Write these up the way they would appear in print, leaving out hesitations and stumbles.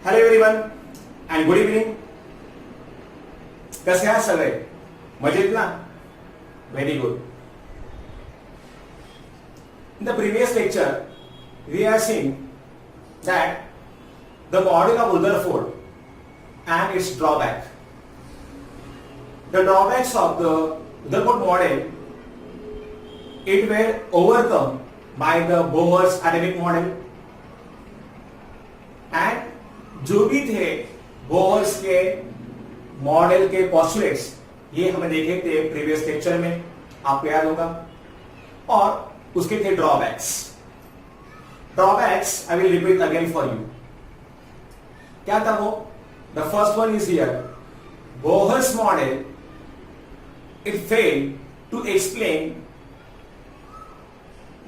Hello everyone and good evening. कसे आहात सगळे? मजेत ना? Very good. In the previous lecture, we have seen that the model of Rutherford and its drawback. The drawbacks of the Rutherford model, it were overcome by the Bohr's atomic model, and जो भी थे Bohr's के model के postulates ये हमें देखे थे previous lecture में, आपको याद होगा. और उसके थे drawbacks. I will repeat again for you. क्या था वो? The first one is here. Bohr's model it fail to explain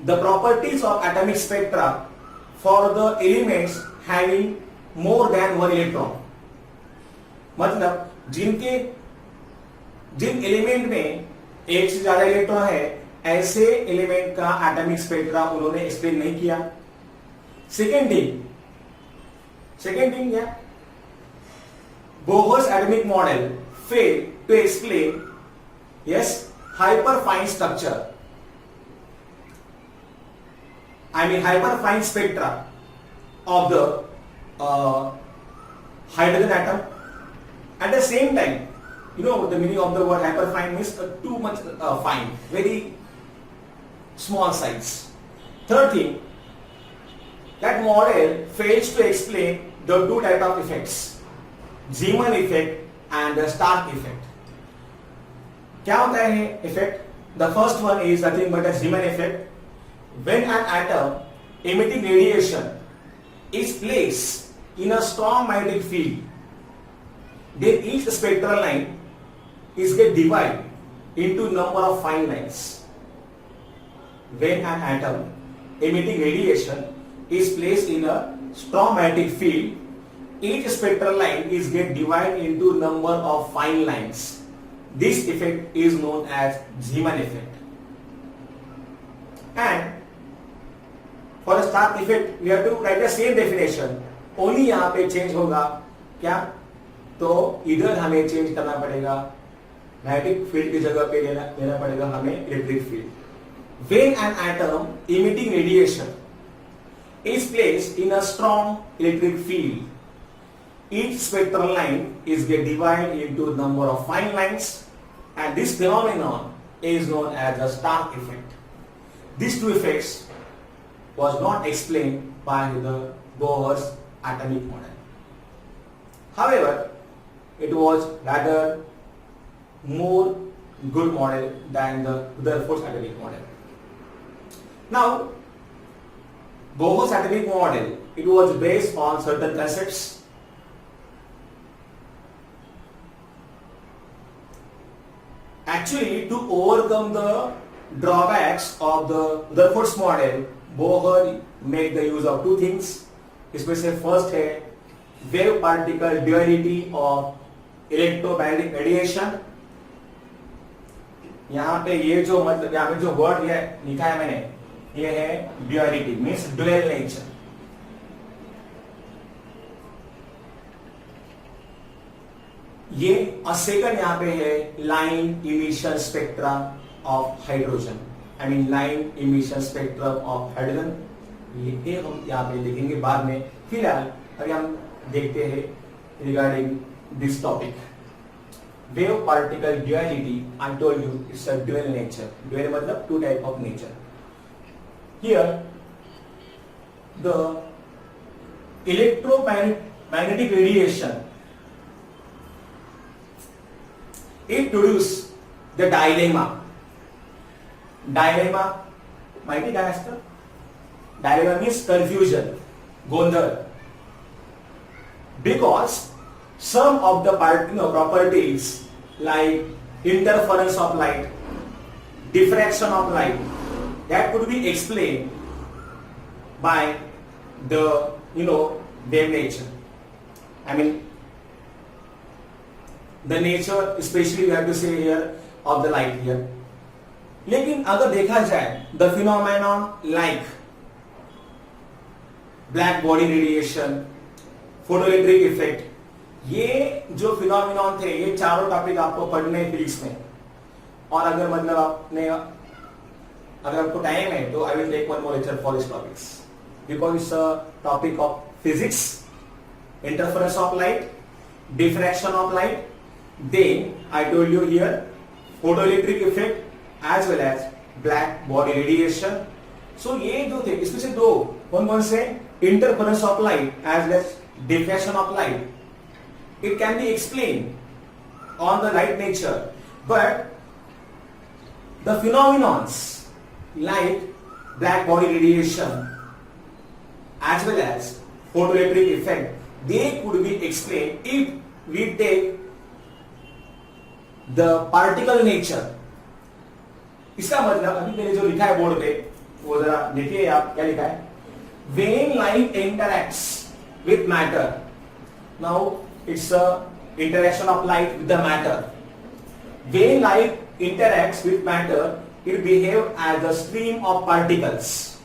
the properties of atomic spectra for the elements having more than one electron. मतलब जिन element में एक से ज्यादा electron है, ऐसे एलिमेंट का एटॉमिक स्पेक्ट्रा उन्होंने एक्सप्लेन नहीं किया. सेकेंड थिंग क्या? Bohr's atomic model fail to explain hyperfine structure, I mean hyperfine spectra of the hydrogen atom. At the same time, you know the meaning of the word hyperfine means too much fine, very small size. Third thing, that model fails to explain the two types of effects, Zeeman effect and the Stark effect. क्या होता है effect? The first one is nothing but a Zeeman effect. When an atom emitting radiation is placed in a strong magnetic field, then each spectral line is get divided into number of fine lines. When an atom emitting radiation is placed in a strong magnetic field, each spectral line is get divided into number of fine lines. This effect is known as Zeeman effect. And for a Stark effect, we have to write the same definition. Only यहाँ पे change होगा क्या? तो इधर हमें change करना पड़ेगा, magnetic field की जगह पे लेना पड़ेगा हमें electric field. When an atom emitting radiation is placed in a strong electric field, each spectral line is get divided into number of fine lines, and this phenomenon is known as the Stark effect. These two effects was not explained by the Bohr's atomic model. However, it was rather more good model than the Rutherford's atomic model. Now, Bohr's atomic model, it was based on certain concepts. Actually, to overcome the drawbacks of the Rutherford's model, Bohr made the use of two things. इसमें से first है wave particle duality of electromagnetic radiation. यहाँ पे ये जो मतलब यहाँ पे जो वर्ड लिखा है मैंने, ये है ड्यूअलिटी, मीन्स ड्यूअल नेचर. ये और सेकंड यहाँ पे है line emission spectra of hydrogen. I mean line emission spectrum of hydrogen. ये हम यहाँ पे देखेंगे बाद में. फिलहाल अभी हम देखते हैं regarding this topic. Wave particle duality. I told you it's a dual nature. Dual मतलब two type of nature. Here the electromagnetic radiation, it produce the dilemma. माहिती काय असतं? डायलेमा मीन्स कन्फ्युजन, गोंधळ. Because some of the properties like interference of light, diffraction of light, that could be explained by the wave nature. I mean the nature, especially we have to say here of the light here. लेकिन अगर देखा जाए the phenomenon like black body radiation, photoelectric effect, ये जो phenomenon थे, ये चारों topic आपको पढ़ने फिजिक्स में। और अगर मतलब आपने, अगर आपको टाइम है तो I will take one more lecture for this topics because it's a topic of physics, interference of light, diffraction of light, then I told you here photoelectric effect as well as black body radiation. So ये जो थे इसमें से दो कौन कौन से, interference of light as well as diffraction of light, it can be explained on the light nature, but the phenomenons like black body radiation as well as photoelectric effect, they could be explained if we take the particle nature. इसका मतलब अभी मैंने जो लिखा है board पे वो जरा देखिए आप, क्या लिखा है, when light interacts with matter, now it's a interaction of light with the matter. When light interacts with matter, it behaves as a stream of particles.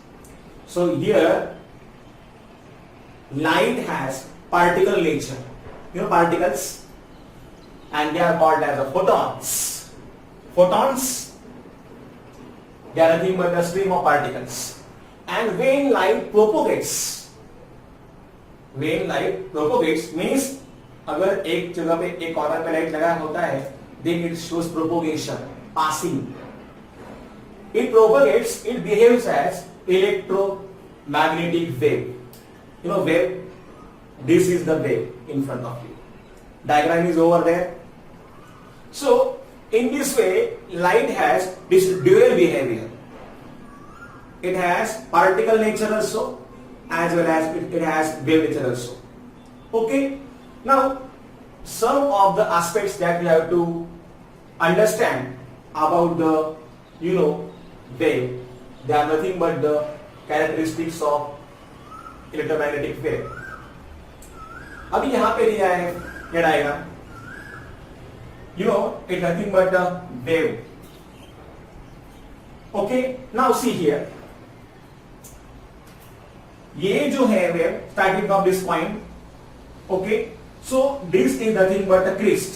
So here light has particle nature, you know particles, and they are called as the photons. Photons, they are nothing but a stream of particles. And when light propagates means अगर एक जगह पे एक corner पे light लगा होता है, then it shows propagation, passing. It propagates, it behaves as electromagnetic wave. You know wave, this is the wave in front of you. Diagram is over there. So in this way light has this dual behavior. It has particle nature also as well as it has wave nature also. Okay, now some of the aspects that we have to understand about the wave, they are nothing but the characteristics of electromagnetic wave. अभी यहां पे दिया है क्या diagram, it nothing but a wave. Okay, now see here, ये जो है wave starting from this point. Okay, so this is nothing but a crest,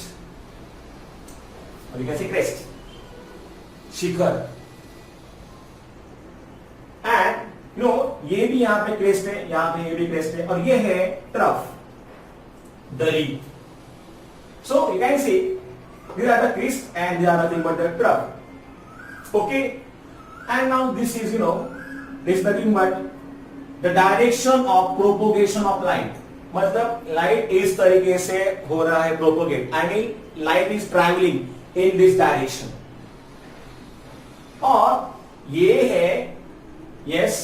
और यू कैन सी क्रेस्ट, शिखर. एंड ये भी यहां पे क्रेस्ट है, यहां पे ये भी क्रेस्ट है, और ये है ट्रफ, दरी. So you can C these are the crest and they are nothing but the trough. Okay, and now this is this nothing but the direction of propagation of light. मतलब light इस तरीके से हो रहा है propagate, I mean light is travelling in this direction. और ये है, yes,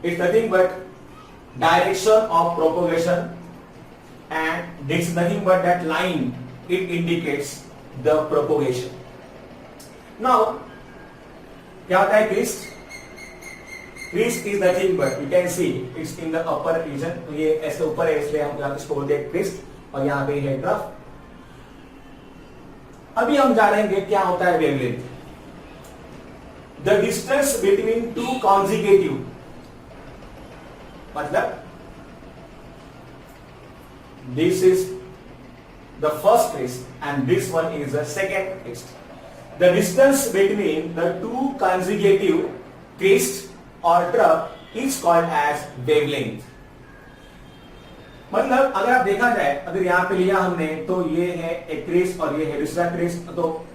it's nothing but direction of propagation, and this is nothing but that line, it indicates the propagation. Now क्या होता है crest? Crest is nothing but you can see it's in the upper region. तो ये ऐसे ऊपर है इसलिए हम यहाँ इसको बोलते हैं क्रिस्ट, और यहाँ पे है ट्रफ. अभी हम जानेंगे क्या होता है wavelength. The distance between two consecutive, मतलब this is the first crest and this one is the second crest. The distance between the two consecutive crests or trough is called as wavelength. मतलब अगर आप देखा जाए, अगर यहाँ पे लिया हमने तो ये है एक क्रेस्ट और ये है दूसरा क्रेस्ट. तो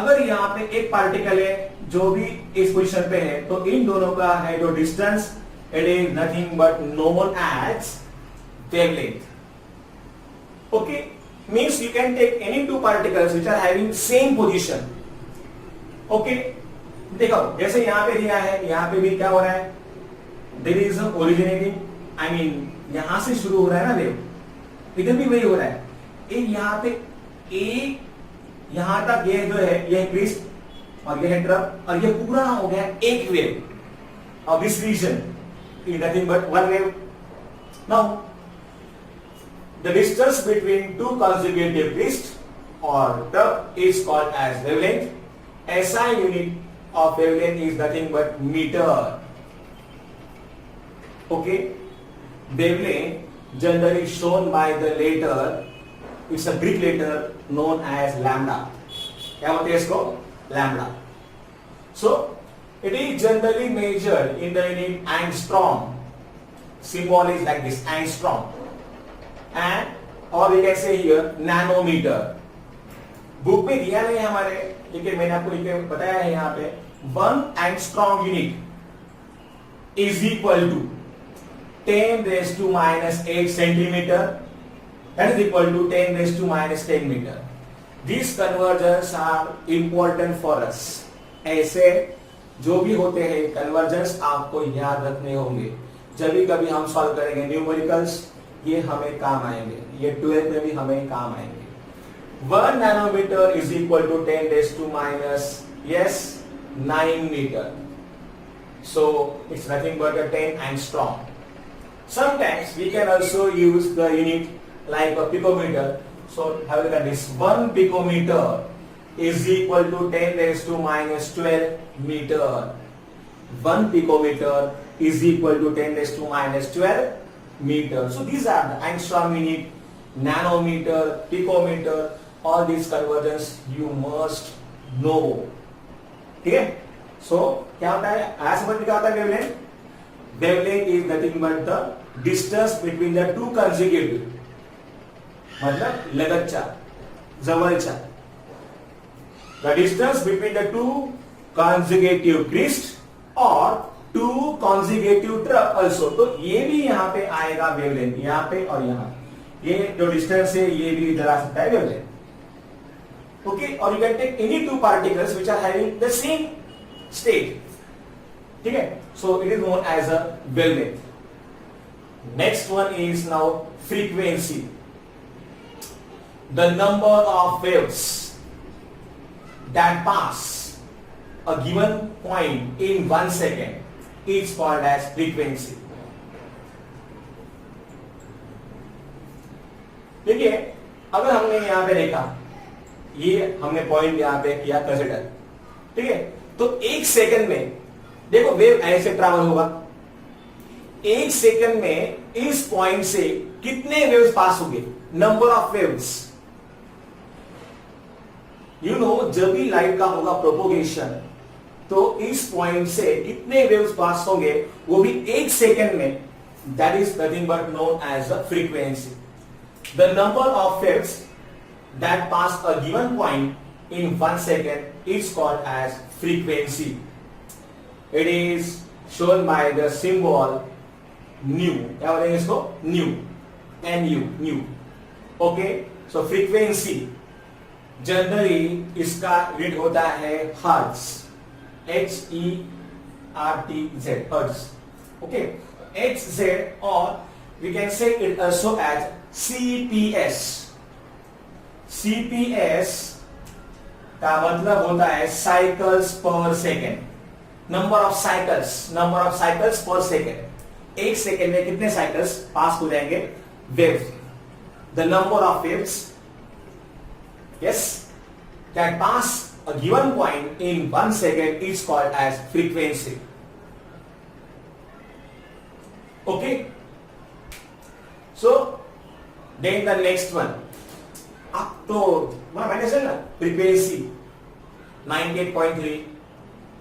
अगर यहाँ पे एक पार्टिकल है जो भी इस पोजीशन पे है, तो इन दोनों का है जो distance, it is nothing but known as wavelength. Okay, means you can take any two particles which are having same position. Okay, देखो जैसे यहाँ पे दिया है, यहाँ पे भी क्या हो रहा है, there is originating, I mean यहां से शुरू हो रहा है ना वेव, इधर भी वही हो रहा है. एक यहाँ पे एक यहां तक ये जो है ये क्रिस्ट और ये है ट्रफ, और ये पूरा हो गया एक wave of this region is nothing but one wave. Now the distance between two consecutive crests or trough is called as wavelength. SI unit of wavelength is nothing but meter. Okay, wavelength generally shown by the letter, it's a Greek letter known as lambda. क्या बोलते हैं इसको? Lambda. So it is generally measured in the unit angstrom. Symbol is like this, angstrom, and or we can say here nanometer. Book में दिया नहीं है हमारे, लेकिन मैंने आपको लिख बताया है यहाँ पे 1 angstrom unit is equal to 10 raised to minus 8 centimeter. That is equal to 10 raised to minus 10 meter. These conversions are important for us. ऐसे जो भी होते हैं कन्वर्जन्स आपको याद रखने होंगे. जब भी कभी हम सॉल्व करेंगे न्यूमेरिकल्स, ये हमें काम आएंगे, ये 12 में भी हमें काम आएंगे. 1 nanometer is equal to 10 raised to minus 9 meter. So it's nothing but a 10 angstrom. Sometimes we can also use the unit like a picometer. So have a look at this. 1 picometer is equal to 10 raised to minus 12 meter. 1 picometer is equal to 10 raised to minus 12 meter. So these are the angstrom unit, nanometer, picometer. All these conversions you must know. ठीक है? So क्या होता है? ऐसे समझ में क्या होता है wavelength? Wavelength is nothing but the distance between the two consecutive. मतलब लगतचा, जवळचा. The distance between the two consecutive crest or two consecutive trough also. तो ये भी यहाँ पे आएगा wavelength, यहाँ पे और यहाँ. ये जो distance है ये भी इधर आ सकता है wavelength. Okay, or you can take any two particles which are having the same state. ठीक है? So it is known as a wavelength. Next one is now frequency. The number of waves that pass a given point in 1 second is called as frequency. देखिए, अगर हमने यहाँ पे देखा, ये हमने पॉइंट यहाँ पे किया कंसिडर, ठीक है? तो 1 सेकंड में देखो वेव ऐसे ट्रैवल होगा. 1 सेकंड में इस पॉइंट से कितने वेव्स पास होंगे? Number of waves. You know, जब भी लाइट का होगा प्रोपोगेशन, तो इस पॉइंट से कितने वेव्स पास होंगे वो भी 1 सेकंड में. That is nothing but known as a frequency. The number of waves that pass a given point in 1 second is called as frequency. It is shown by the symbol nu. क्या बोलेंगे इसको? Nu. Nu. Nu. Okay. So frequency generally इसका unit होता है hertz. HERTZ. Hertz. Okay. HZ or we can say it also as CPS. CPS का मतलब होता है साइकिल्स पर सेकेंड. नंबर ऑफ साइकिल्स पर सेकेंड. 1 सेकेंड में कितने साइकिल्स पास हो जाएंगे? Waves. The number of waves, yes, that pass a given point in 1 second is called as frequency. Okay. So then the next one, up to मैंने सुना frequency 98.3,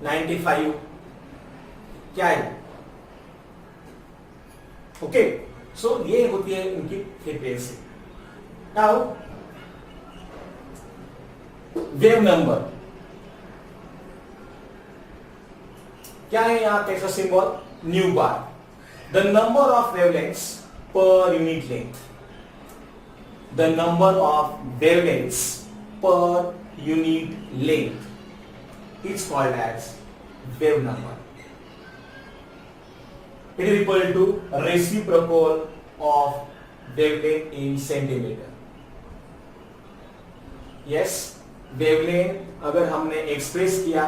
95 क्या है? Okay. सो ये होती है इनकी फ्रीक्वेंसी. नाउ वेव नंबर क्या है? यहां पे इसका symbol new bar. The number of wavelengths per unit length. The number of wavelengths per unit length is called as wave number. It is equal to reciprocal of wavelength in centimeter. Yes, wavelength अगर हमने express किया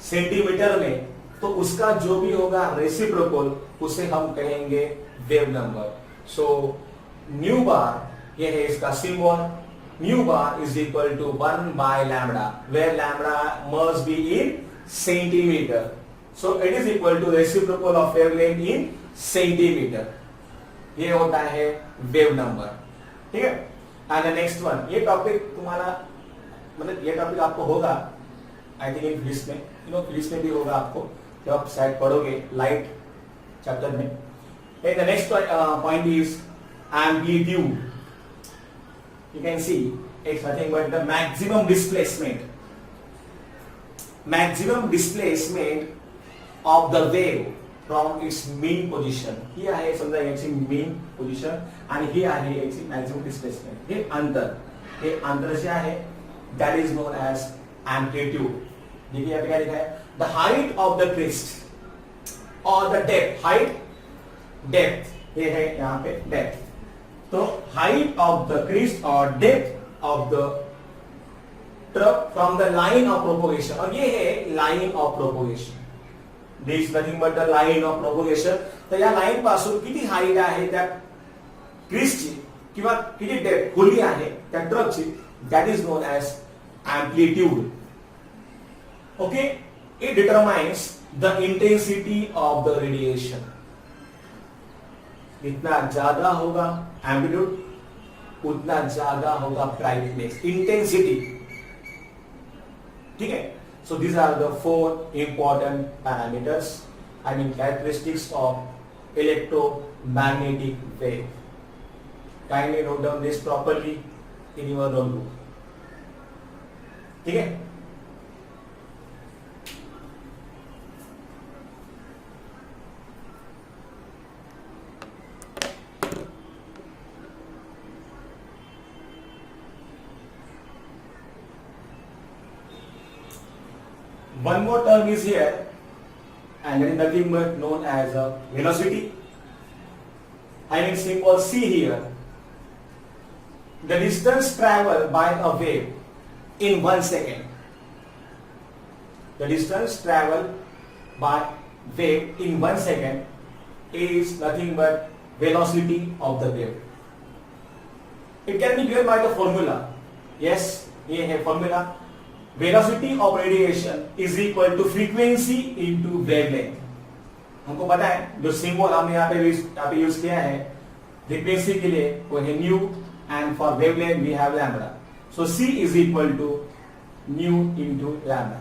centimetre में, तो उसका जो भी होगा reciprocal उसे हम कहेंगे वेव नंबर. सो न्यू बार ये है इसका symbol. Mu bar is equal to 1 by lambda, where lambda must be in centimeter. So it is equal to reciprocal of wavelength in centimeter. ये होता है वेव नंबर, ठीक है। एंड द नेक्स्ट वन, ये topic तुम्हारा मतलब ये topic आपको होगा आई थिंक इन फिजिक्स में, फिजिक्स में भी होगा आपको जब आप शायद पढ़ोगे लाइट चैप्टर में। The next point is amplitude. You can see it's nothing but the maximum displacement, maximum displacement of the wave from its mean position. ही आहे समजा याची mean position आणि ही आहे याची maximum displacement. हे अंतर जे आहे that is known as amplitude. देखिए यहाँ पे क्या लिखा है, the height of the crest or the depth, height depth ये है यहाँ पे depth. तो height of the crest or depth of the from the line of propagation, और ये है line of propagation. This is nothing but the line of propagation. तर या लाईन पासून किती हाईट आहे त्या क्रिस्टची किंवा किती डेप्थ खोली आहे त्या ट्रकची, that is known as amplitude. Okay, it determines the intensity of the radiation. जितना ज्यादा होगा एम्पलीट्यूड उतना ज्यादा होगा ब्राइटनेस, इंटेंसिटी, ठीक है। So these are the 4 important parameters, I mean characteristics of electromagnetic wave. Kindly note down this properly in your notebook, ठीक है। One more term is here, and it is nothing but known as a velocity. I mean symbol C here. The distance traveled by a wave in 1 second. The distance traveled by wave in 1 second is nothing but velocity of the wave. It can be given by the formula. Yes, ये है formula. Velocity of radiation is equal to frequency into wavelength. हमको पता है जो symbol हमने यहाँ पे use किया है फ्रीक्वेंसी के लिए वो है nu, and for wavelength we have lambda. So C is equal to nu into lambda.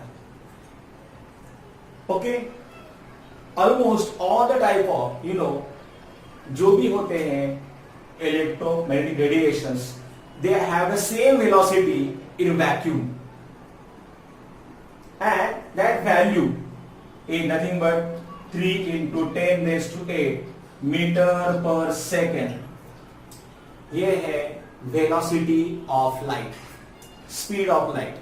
Okay, almost all the type of जो भी होते हैं electromagnetic radiations, they have the same velocity in vacuum. And that value is nothing but 3 into 10 raised to 8 meter per second. ये है velocity of light, speed of light,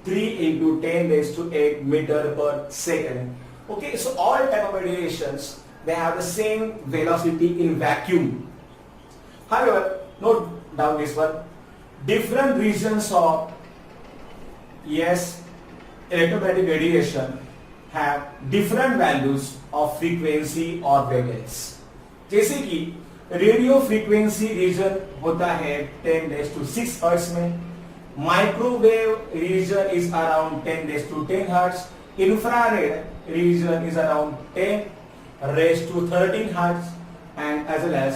3 into 10 raised to 8 meter per second. Okay, so all type of radiations, they have the same velocity in vacuum. However, note down this one, different regions of electromagnetic radiation have different values of frequency or wavelengths. जैसे कि radio frequency reason होता है 10⁻⁶ hertz में, microwave region is around 10⁻10 hertz, infrared region is around 10⁻13 hertz, and as well as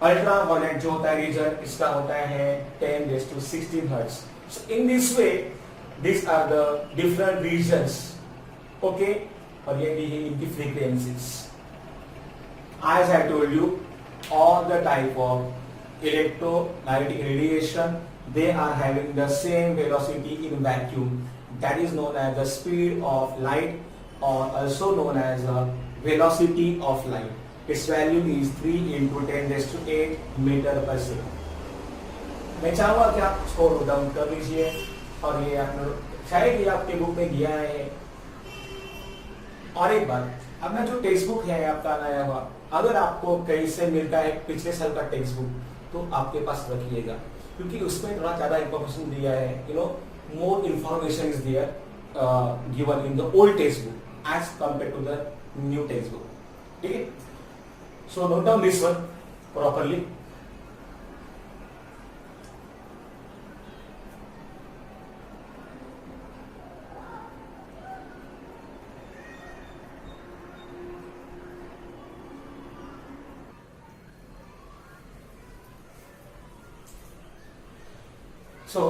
ultraviolet जो होता है region इसका होता है 10⁻16 hertz. So in this way these are the different regions. Okay, और ये भी है इनकी frequencies. As I told you, all the type of electromagnetic radiation, they are having the same velocity in vacuum. That is known as the speed of light, or also known as the velocity of light. Its value is 3 into 10⁸ meter per second. मैं चाहूँगा कि आप इसको note down कर लीजिए, और ये आपने शायद ये आपके बुक में दिया है. और एक बात, अपना जो टेक्स्ट बुक है आपका नया हुआ, अगर आपको कहीं से मिलता है पिछले साल का टेक्स्ट बुक तो आपके पास रखिएगा, क्योंकि उसमें थोड़ा ज्यादा इंफॉर्मेशन दिया है. More information is there given in the old text book as compare to the new text book. ठीक है, so note down this one properly. So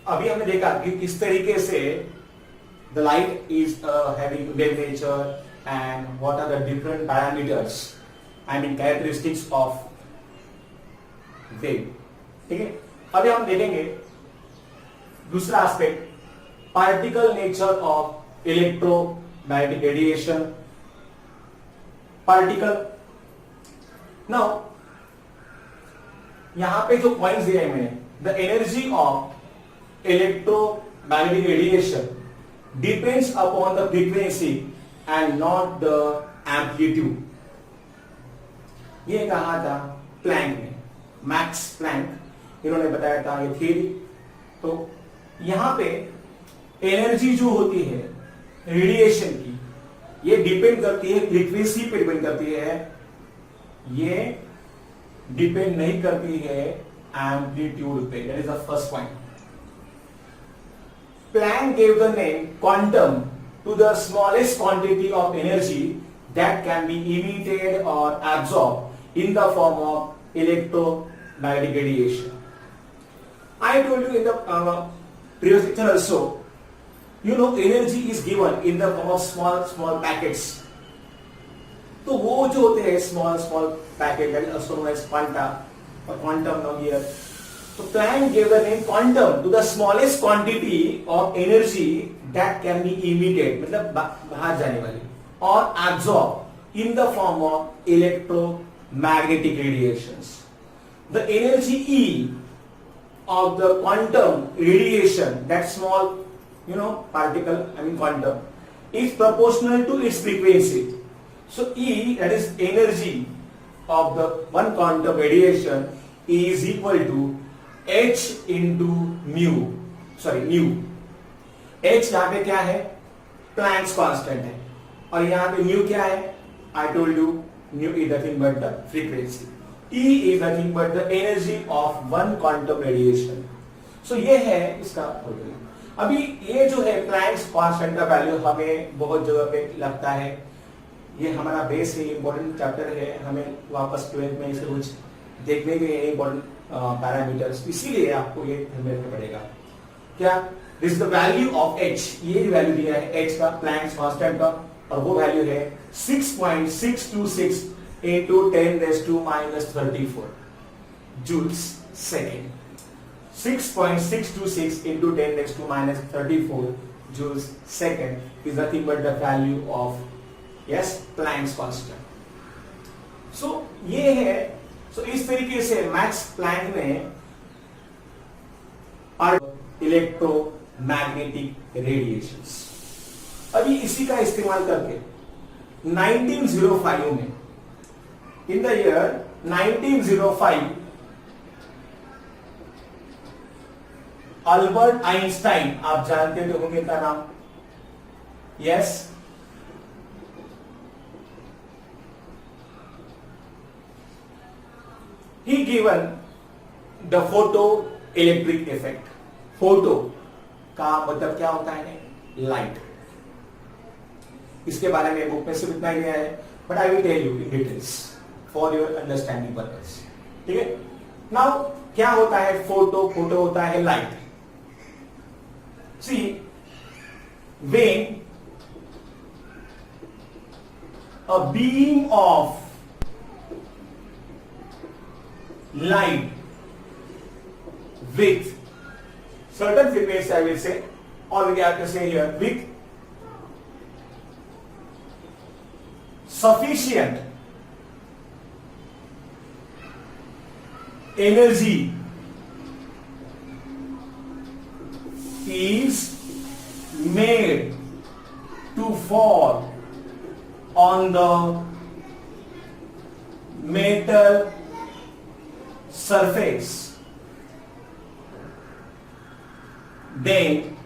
अभी हमने देखा कि किस तरीके से the light is having wave nature and what are the different parameters, I mean characteristics of wave. ठीक है, अभी हम देखेंगे दूसरा aspect, particle nature of electromagnetic radiation. Particle, now यहां पे जो पॉइंट्स दिए हैं मैंने, the energy of electromagnetic radiation depends upon the frequency and not the amplitude. ये कहा था प्लैंक ने, मैक्स प्लैंक, इन्होंने बताया था ये थ्योरी। तो यहां पे एनर्जी जो होती है रेडिएशन की, ये डिपेंड करती है फ्रीक्वेंसी पे, डिपेंड करती है, ये डिपेंड नहीं करती है एम्पलीट्यूड पे। That is the first point. Planck gave the name quantum to the smallest quantity of energy that can be emitted or absorbed in the form of electromagnetic radiation. I told you in the previous lecture also, you know, energy is given in the form of small packets. तो वो जो होते हैं small packet, that is also known as quanta or quantum now here. So Planck gave the name quantum to the smallest quantity of energy that can be emitted, मतलब बाहर जाने वाली, or absorbed in the form of electromagnetic radiations. The energy E of the quantum radiation, that small, you know, particle, I mean quantum, is proportional to its frequency. So E, that is energy of the one quantum radiation, is equal to h into mu, nu। h यहां पे क्या है, Planck's constant है, और यहां पे mu क्या है, I told you mu is nothing but the frequency, E is nothing but the energy of one quantum radiation। so ये है इसका फॉर्मूला। अभी ये जो है प्लैंक्स कांस्टेंट का वैल्यू हमें बहुत जगह पे लगता है, ये हमारा बेस है, इंपॉर्टेंट चैप्टर है, हमें वापस 12th में इसे कुछ देखने के इंपॉर्टेंट पैरामीटर्स, इसीलिए आपको ये ध्यान रखना पड़ेगा। क्या, this is the value of h, ये जो वैल्यू दिया है h का, प्लैंक्स कांस्टेंट का, और वो वैल्यू है 6.626 into 10⁻⁻34 joules second. 6.626 into 10⁻⁻34 joules second is nothing but the value of, yes, Planck's constant। so ये है, so इस तरीके से मैक्स प्लैंक ने इलेक्ट्रोमैग्नेटिक रेडिएशंस, अभी इसी का इस्तेमाल करके 1905 में, in the year 1905, Albert Einstein, आप जानते होंगे इनका नाम, yes, he given the photoelectric effect। Photo का मतलब क्या होता है, लाइट। इसके बारे में बुक में सिर्फ इतना ही दिया है, but I will tell you in details for your understanding purpose. ठीक है, नाउ क्या होता है फोटो, फोटो होता है light. See, when a beam of light with certain frequency, I will say, or we have to say here, with sufficient energy is made to fall on the metal surface, then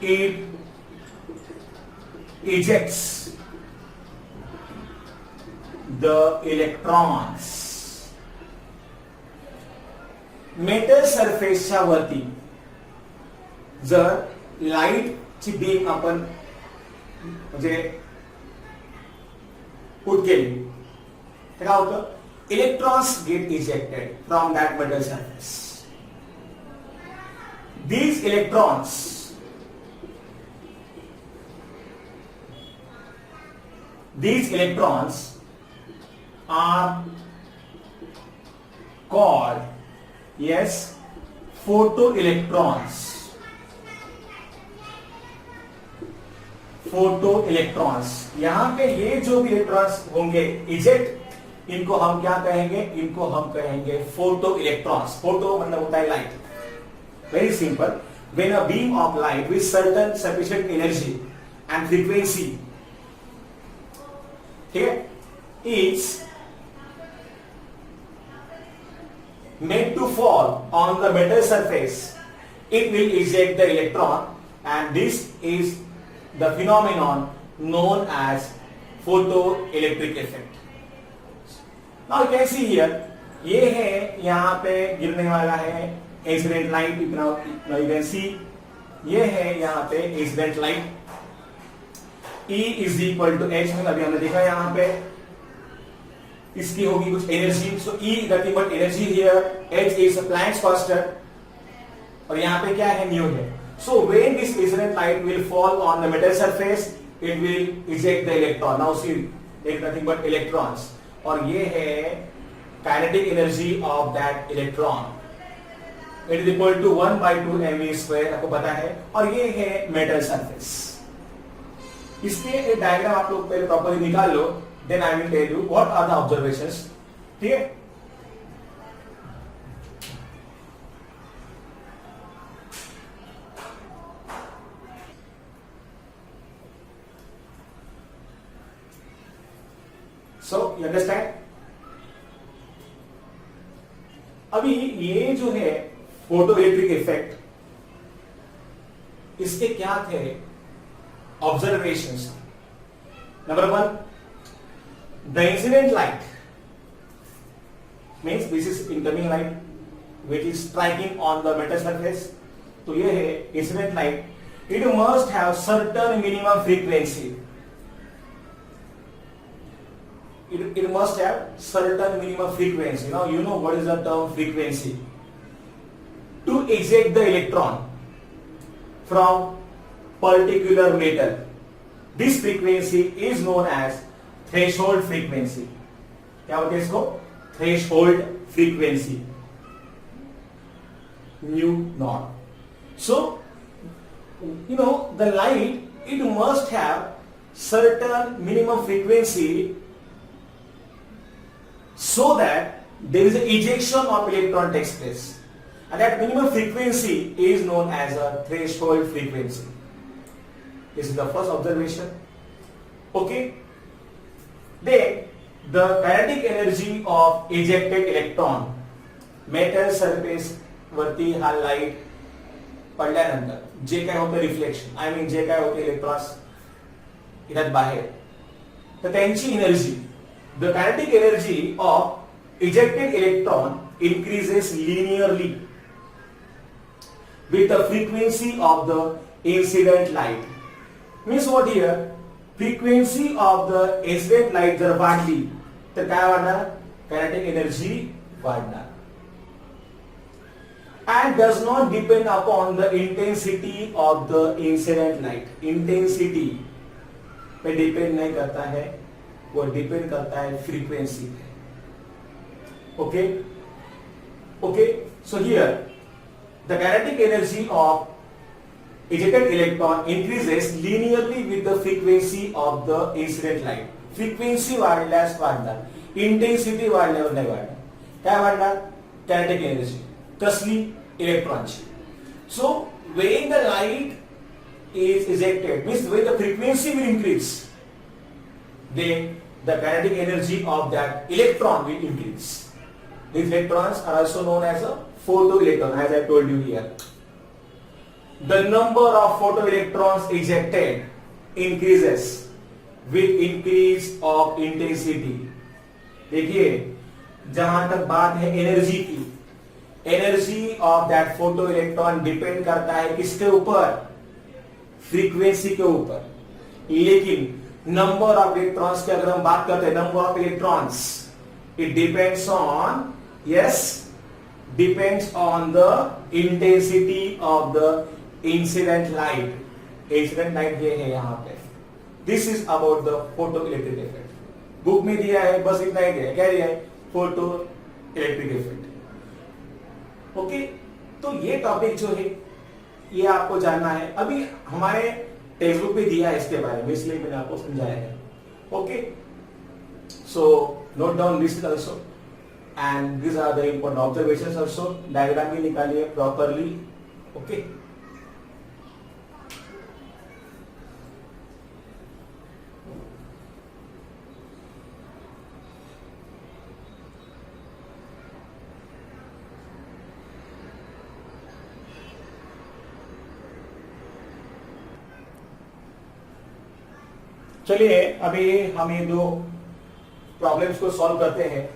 it ejects the electrons। Metal सरफेसच्या वरती जर लाईटची beam आपण म्हणजे put केली तर काय होतं, electrons get ejected from that metal surface. these electrons are called, yes, photoelectrons. यहां पे ये जो भी इलेक्ट्रॉन्स होंगे इजेक्ट, इनको हम क्या कहेंगे? इनको हम कहेंगे फोटो इलेक्ट्रॉन्स. फोटो मतलब होता है light. Very simple. When a beam of light with certain sufficient energy and frequency, ठीक है, is made to fall on the metal surface, it will eject the electron, and this is the phenomenon known as photoelectric effect. Now you can see here, ये है यहाँ पे गिरने वाला है incident light. now you can see, ये है यहाँ पे incident light. E is equal to H, अभी हमने देखा यहाँ पे इसकी होगी कुछ energy. So E nothing but energy here. H is Planck's constant, और यहाँ पे क्या है? न्यू है. So when this incident light will fall on the metal surface, it will eject the electron. Now see, एक नथिंग बट इलेक्ट्रॉन्स, और ये है kinetic energy of that electron. It is equal to 1/2 mv², आपको पता है. और ये है मेटल सरफेस. इसके एक डायग्राम आप लोग पहले प्रॉपर्ली निकाल लो, then I will tell you what are the observations. ठीक है? So you understand? अभी ये जो है फोटो इलेक्ट्रिक इफेक्ट, इसके क्या थे observations? Number 1, the incident light means this is incoming light which is striking on the metal surface. तो ये है incident light. It must have certain minimum frequency. It must have certain minimum frequency. Now you know what is the term frequency. To eject the electron from particular metal, this frequency is known as threshold frequency. क्या होता है इसको? Threshold frequency, new not. So you know the light, it must have certain minimum frequency so that there is an ejection of electron takes place, and that minimum frequency is known as a threshold frequency. This is the first observation. Okay. Then the kinetic energy of ejected electron metal surface वरती हा light पडल्यानंतर जे काय होतं reflection, I mean जे काय होते electrons इथं बाहेर, तर त्यांची energy, the kinetic energy of ejected electron increases linearly with the frequency of the incident light. Means what here? Frequency of the incident light जर वाढली तर काय वाढणार? कायनेटिक एनर्जी वाढणार. and does not depend upon the intensity of the incident light. Intensity पे depend नहीं करता है, वो डिपेंड करता है फ्रीक्वेंसी पे. Okay okay. So here the kinetic energy of ejected electron increases linearly with the frequency of the incident light. Frequency वाढल्यास वाढणार, इंटेन्सिटी वाढल्यावर नाही वाढणार. काय वाढणार? Kinetic energy. कसली? इलेक्ट्रॉनची. सो when the light is ejected, means when the frequency will increase, then the kinetic energy of that electron will increase. These electrons are also known as a photoelectron, as I told you here. The number of photoelectrons ejected increases with increase of intensity. देखिए जहां तक बात है energy की, energy of that photoelectron depend करता है किसके ऊपर? फ्रीक्वेंसी के ऊपर. लेकिन नंबर ऑफ इलेक्ट्रॉन्स की अगर हम बात करते हैं, number of electrons, it depends on, yes, depends on the intensity of the incident light. Incident light ये है यहां पे। This is about the photo electric effect. Book में दिया है बस इतना ही दिया है, क्या दिया है? Photo electric effect. ओके, तो ये टॉपिक जो है ये आपको जानना है। अभी हमारे टेक्स्ट बुक पे दिया है इसके बारे में, इसलिए मैंने आपको समझाया है। Okay, so note down this also and these are the important observations also. Diagram भी निकालिए प्रॉपरली। ओके, चलिए अभी हम ये दो प्रॉब्लम्स को सॉल्व करते हैं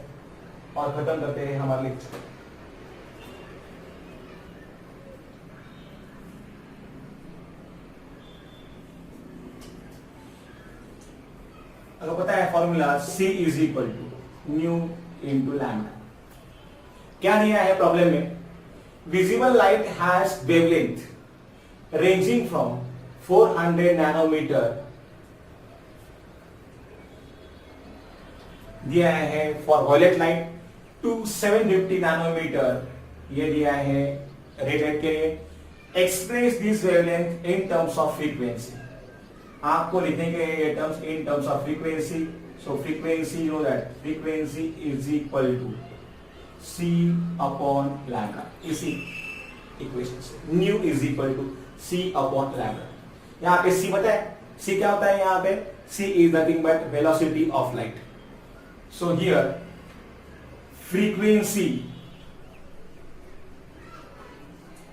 और खत्म करते हैं हमारा लेक्चर। अगर पता है formula C is equal to nu into lambda. क्या दिया है प्रॉब्लम में? Visible light has wavelength ranging from 400 nanometre दिया है for violet light to 750 nanometre, ये दिया है रेड लाइट के लिए। Express this wavelength in terms of frequency. आपको लिखने के ये terms in terms of frequency. So frequency you know that frequency is equal to C upon lambda. इसी इक्वेशन से nu is equal to C upon lambda. यहाँ पे C पता है? C क्या होता है यहाँ पे? C is nothing but velocity of light. So here frequency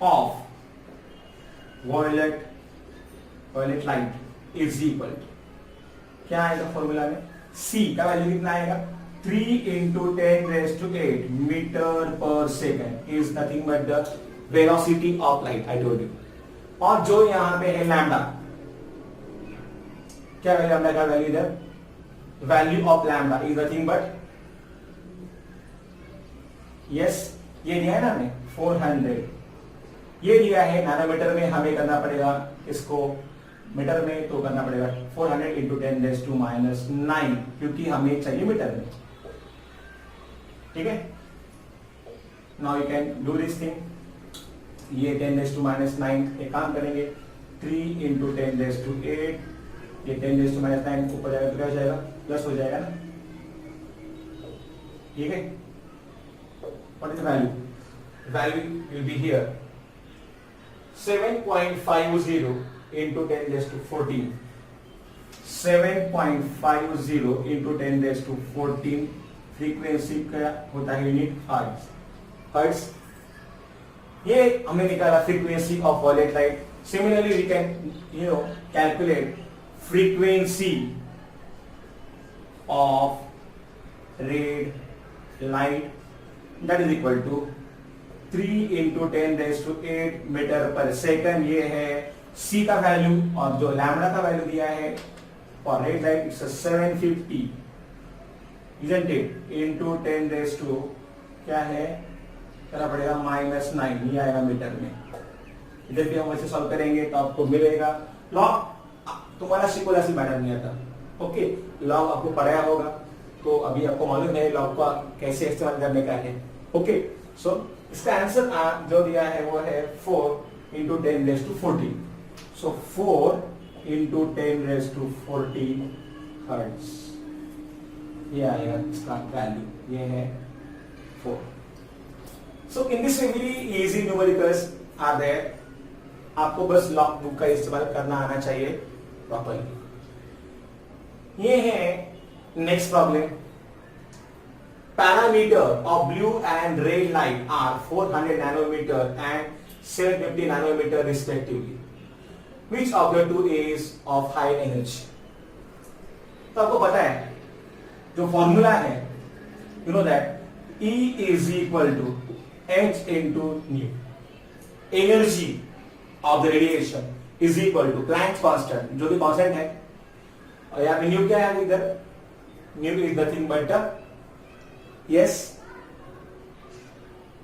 of violet light is equal to, क्या आएगा फॉर्मूला में? C का वैल्यू कितना आएगा? 3 into 10 raised to 8 मीटर पर second is nothing but the velocity of light, I told you। और जो यहां पे है लैम्डा, क्या वैल्यू लैम्डा का वैल्यू इधर? Value of lambda is nothing but, yes ये दिया है ना हमने 400, ये दिया है नैनोमीटर में। हमें करना पड़ेगा इसको मीटर में, तो करना पड़ेगा 400 इंटू 10 रेज़ टू माइनस 9, क्योंकि हमें चाहिए मीटर में। ठीक है, now you can do this thing. ये 10 रेज़ टू माइनस 9 एक काम करेंगे, 3 इंटू 10 रेज़ टू 8, ये 10 रेज़ टू माइनस 9 ऊपर जाएगा तो क्या हो जाएगा? प्लस हो जाएगा ना। ठीक है, what is the value? Value will be here 7.50 into 10 raised to 14, 7.50 into 10 raised to 14। Frequency का होता है यूनिट हर्ट्ज। हर्ट्ज ये हमने निकाला frequency of violet light. Similarly we can calculate frequency of red light, that is equal to 3 into 10 rays to 8 metre per second. ये है C का value, और जो लैम्डा का वैल्यू दिया है for red light it's 750 isn't it into 10 rays to क्या है करना पड़ेगा -9, ये आएगा मीटर में। इधर भी हम ऐसे सॉल्व करेंगे तो आपको मिलेगा लॉग। तुम्हारा सिकोला से मैटर नहीं आता, ओके, लॉग आपको पढ़ाया होगा तो अभी आपको मालूम है लॉग का कैसे इस्तेमाल करने का है। ओके, सो इसका आंसर जो दिया है वो है 4 into 10 rays to 14। So 4 into 10 rays to 14 hertz, ये आएगा इसका वैल्यू, ये है 4। So in this way very easy numericals are there. आपको बस लॉग बुक का इस्तेमाल करना आना चाहिए प्रॉपर्ली। ये है next problem. Parameter of blue and red light are 400 nanometer and 750 nanometer respectively. Which of the two is of high energy? तो आपको पता है जो फॉर्मूला है, you know that E is equal to H into nu. Energy of the radiation is equal to Planck's constant, जो भी constant है, और यहाँ पे न्यू क्या है? इधर new is nothing but yes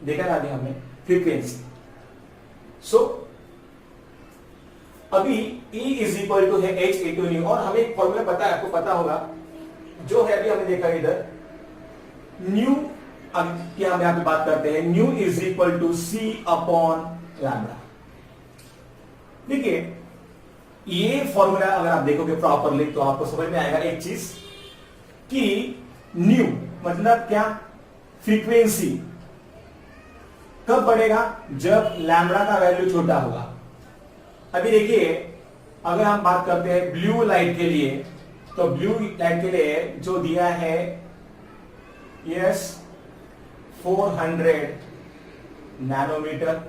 देखा ना अभी हमने फ्रीक्वेंसी। सो अभी E इज इक्वल टू है h into न्यू, और हमें एक फॉर्मूला पता है, आपको पता होगा, जो है अभी हमने देखा इधर न्यू। अब क्या हम यहाँ पे बात करते हैं, nu is equal to C upon lambda. देखिए ये फॉर्मूला अगर आप देखोगे प्रॉपरली तो आपको समझ में आएगा एक चीज कि न्यू मतलब क्या, फ्रीक्वेंसी कब बढ़ेगा, जब लैम्बडा का वैल्यू छोटा होगा। अभी देखिए अगर हम बात करते हैं ब्लू लाइट के लिए, तो ब्लू लाइट के लिए जो दिया है यस 400 नैनोमीटर,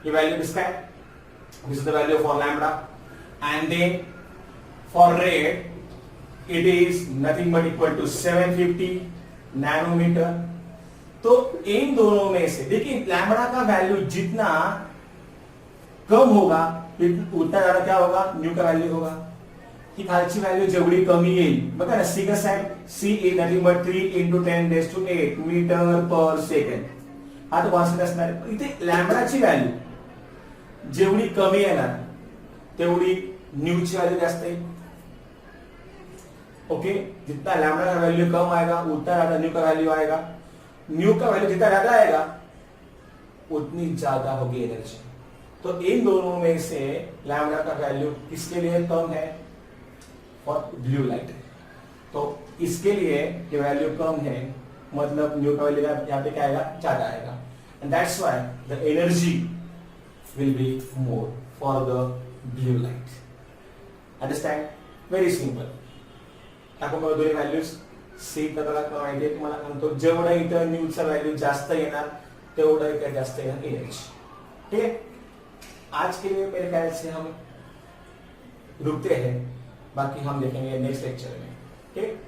ये वैल्यू किसका है, this is the value for lambda, and then for red it is nothing but equal to 750 nanometre. तो इन दोनों में से देखिए लैम्बडा का वैल्यू जितना कम होगा उतना ज्यादा क्या होगा, न्यू का वैल्यू होगा। ही खालची व्हॅल्यू जेवढी कमी येईल बघा ना, सी कसं आहे, सी is nothing but 3 × 10⁸ metre per second, हा तो कॉन्स्टंट असणार आहे। इथे लॅम्बडाची व्हॅल्यू जेवढी कमी येणार तेवढी न्यूची व्हॅल्यू जास्त येईल। ओके, जितना लैम्बडा का वैल्यू कम आएगा उतना ज्यादा न्यू का वैल्यू आएगा, न्यू का वैल्यू जितना ज्यादा आएगा उतनी ज्यादा होगी एनर्जी। तो इन दोनों में से लैम्बडा का वैल्यू किसके लिए कम है, फॉर ब्लू लाइट। तो इसके लिए ये वैल्यू कम है, मतलब न्यू का वैल्यू यहाँ पे क्या आएगा, ज्यादा आएगा, and that's why the energy will be more for the blue light. Understand, very simple. आपण दोन्ही व्हॅल्यूज सी करायला माहिती आहे तुम्हाला, म्हणतो जेवढा इथं न्यूचा व्हॅल्यू जास्त येणार तेवढा इथं जास्त येणार एनर्जी। ठीक है, आज के लिए मेरे ख्याल से हम रुकते हैं, बाकी हम देखेंगे नेक्स्ट लेक्चर में। ठीक।